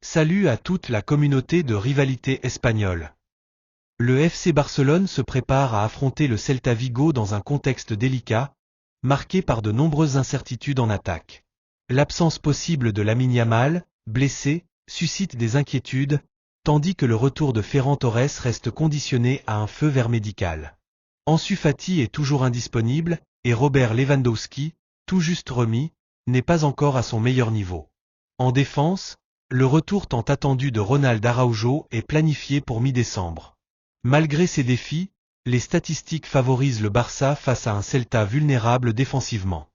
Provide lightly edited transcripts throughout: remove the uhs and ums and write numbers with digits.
Salut à toute la communauté de rivalité espagnole. Le FC Barcelone se prépare à affronter le Celta Vigo dans un contexte délicat, marqué par de nombreuses incertitudes en attaque. L'absence possible de Lamine Yamal, blessé, suscite des inquiétudes, tandis que le retour de Ferran Torres reste conditionné à un feu vert médical. Ansu Fati est toujours indisponible, et Robert Lewandowski, tout juste remis, n'est pas encore à son meilleur niveau. En défense, le retour tant attendu de Ronald Araujo est planifié pour mi-décembre. Malgré ces défis, les statistiques favorisent le Barça face à un Celta vulnérable défensivement.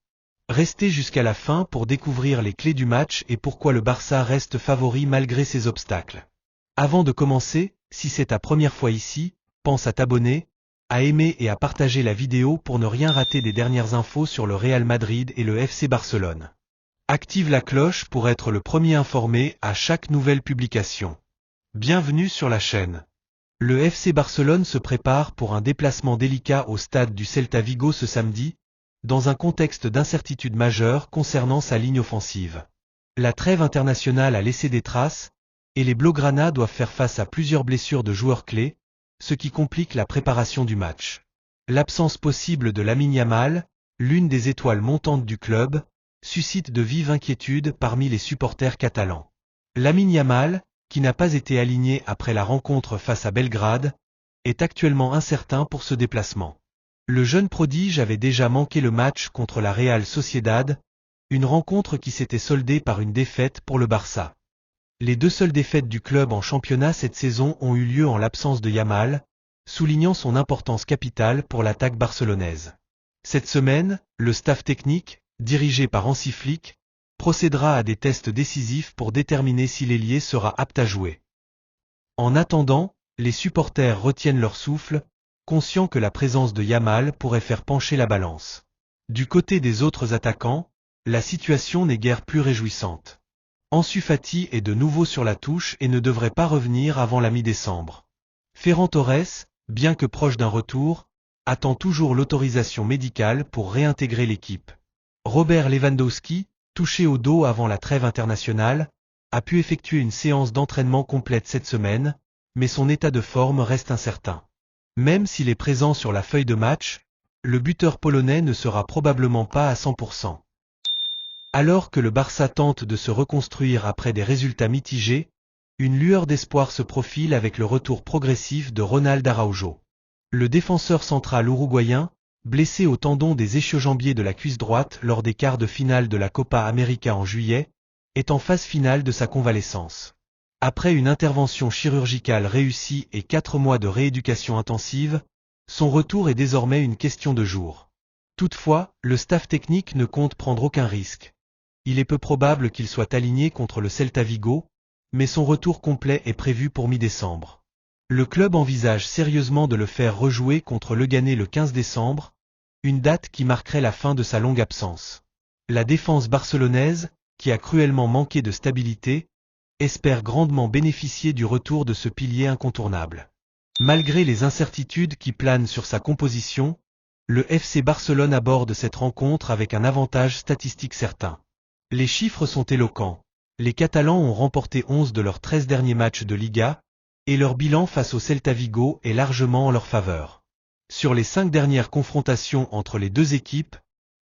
Restez jusqu'à la fin pour découvrir les clés du match et pourquoi le Barça reste favori malgré ces obstacles. Avant de commencer, si c'est ta première fois ici, pense à t'abonner, à aimer et à partager la vidéo pour ne rien rater des dernières infos sur le Real Madrid et le FC Barcelone. Active la cloche pour être le premier informé à chaque nouvelle publication. Bienvenue sur la chaîne. Le FC Barcelone se prépare pour un déplacement délicat au stade du Celta Vigo ce samedi, dans un contexte d'incertitude majeure concernant sa ligne offensive. La trêve internationale a laissé des traces, et les Blaugrana doivent faire face à plusieurs blessures de joueurs clés, ce qui complique la préparation du match. L'absence possible de Lamine Yamal, l'une des étoiles montantes du club, suscite de vives inquiétudes parmi les supporters catalans. Lamine Yamal, qui n'a pas été aligné après la rencontre face à Belgrade, est actuellement incertain pour ce déplacement. Le jeune prodige avait déjà manqué le match contre la Real Sociedad, une rencontre qui s'était soldée par une défaite pour le Barça. Les deux seules défaites du club en championnat cette saison ont eu lieu en l'absence de Yamal, soulignant son importance capitale pour l'attaque barcelonaise. Cette semaine, le staff technique, dirigé par Hansi Flick, procédera à des tests décisifs pour déterminer si l'ailier sera apte à jouer. En attendant, les supporters retiennent leur souffle, conscients que la présence de Yamal pourrait faire pencher la balance. Du côté des autres attaquants, la situation n'est guère plus réjouissante. Ansu Fati est de nouveau sur la touche et ne devrait pas revenir avant la mi-décembre. Ferran Torres, bien que proche d'un retour, attend toujours l'autorisation médicale pour réintégrer l'équipe. Robert Lewandowski, touché au dos avant la trêve internationale, a pu effectuer une séance d'entraînement complète cette semaine, mais son état de forme reste incertain. Même s'il est présent sur la feuille de match, le buteur polonais ne sera probablement pas à 100%. Alors que le Barça tente de se reconstruire après des résultats mitigés, une lueur d'espoir se profile avec le retour progressif de Ronald Araujo. Le défenseur central uruguayen, blessé au tendon des ischio-jambiers de la cuisse droite lors des quarts de finale de la Copa América en juillet, est en phase finale de sa convalescence. Après une intervention chirurgicale réussie et 4 mois de rééducation intensive, son retour est désormais une question de jours. Toutefois, le staff technique ne compte prendre aucun risque. Il est peu probable qu'il soit aligné contre le Celta Vigo, mais son retour complet est prévu pour mi-décembre. Le club envisage sérieusement de le faire rejouer contre Leganés le 15 décembre, une date qui marquerait la fin de sa longue absence. La défense barcelonaise, qui a cruellement manqué de stabilité, espère grandement bénéficier du retour de ce pilier incontournable. Malgré les incertitudes qui planent sur sa composition, le FC Barcelone aborde cette rencontre avec un avantage statistique certain. Les chiffres sont éloquents. Les Catalans ont remporté 11 de leurs 13 derniers matchs de Liga, et leur bilan face au Celta Vigo est largement en leur faveur. Sur les 5 dernières confrontations entre les deux équipes,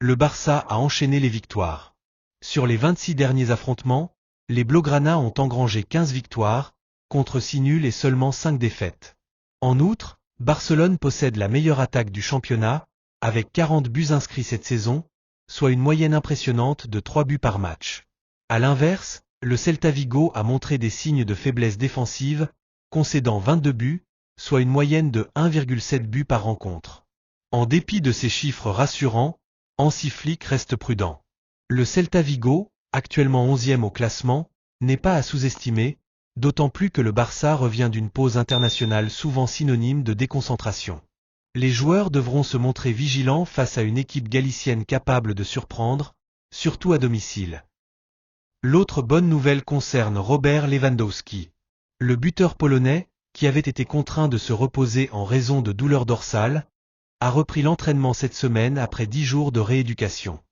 le Barça a enchaîné les victoires. Sur les 26 derniers affrontements, les Blaugrana ont engrangé 15 victoires, contre 6 nuls et seulement 5 défaites. En outre, Barcelone possède la meilleure attaque du championnat, avec 40 buts inscrits cette saison, soit une moyenne impressionnante de 3 buts par match. À l'inverse, le Celta Vigo a montré des signes de faiblesse défensive, concédant 22 buts, soit une moyenne de 1,7 buts par rencontre. En dépit de ces chiffres rassurants, Hansi Flick reste prudent. Le Celta Vigo, actuellement 11e au classement, n'est pas à sous-estimer, d'autant plus que le Barça revient d'une pause internationale souvent synonyme de déconcentration. Les joueurs devront se montrer vigilants face à une équipe galicienne capable de surprendre, surtout à domicile. L'autre bonne nouvelle concerne Robert Lewandowski. Le buteur polonais, qui avait été contraint de se reposer en raison de douleurs dorsales, a repris l'entraînement cette semaine après 10 jours de rééducation.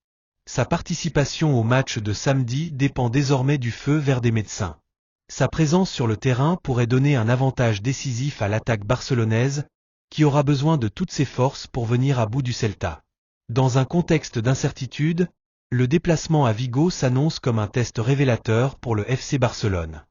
Sa participation au match de samedi dépend désormais du feu vert des médecins. Sa présence sur le terrain pourrait donner un avantage décisif à l'attaque barcelonaise, qui aura besoin de toutes ses forces pour venir à bout du Celta. Dans un contexte d'incertitude, le déplacement à Vigo s'annonce comme un test révélateur pour le FC Barcelone.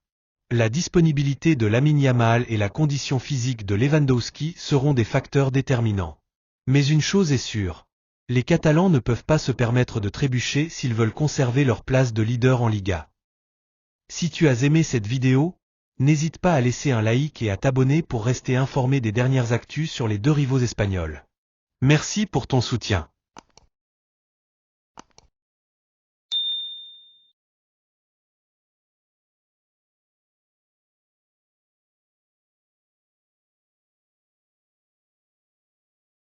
La disponibilité de Lamine Yamal et la condition physique de Lewandowski seront des facteurs déterminants. Mais une chose est sûre, les Catalans ne peuvent pas se permettre de trébucher s'ils veulent conserver leur place de leader en Liga. Si tu as aimé cette vidéo, n'hésite pas à laisser un like et à t'abonner pour rester informé des dernières actus sur les deux rivaux espagnols. Merci pour ton soutien.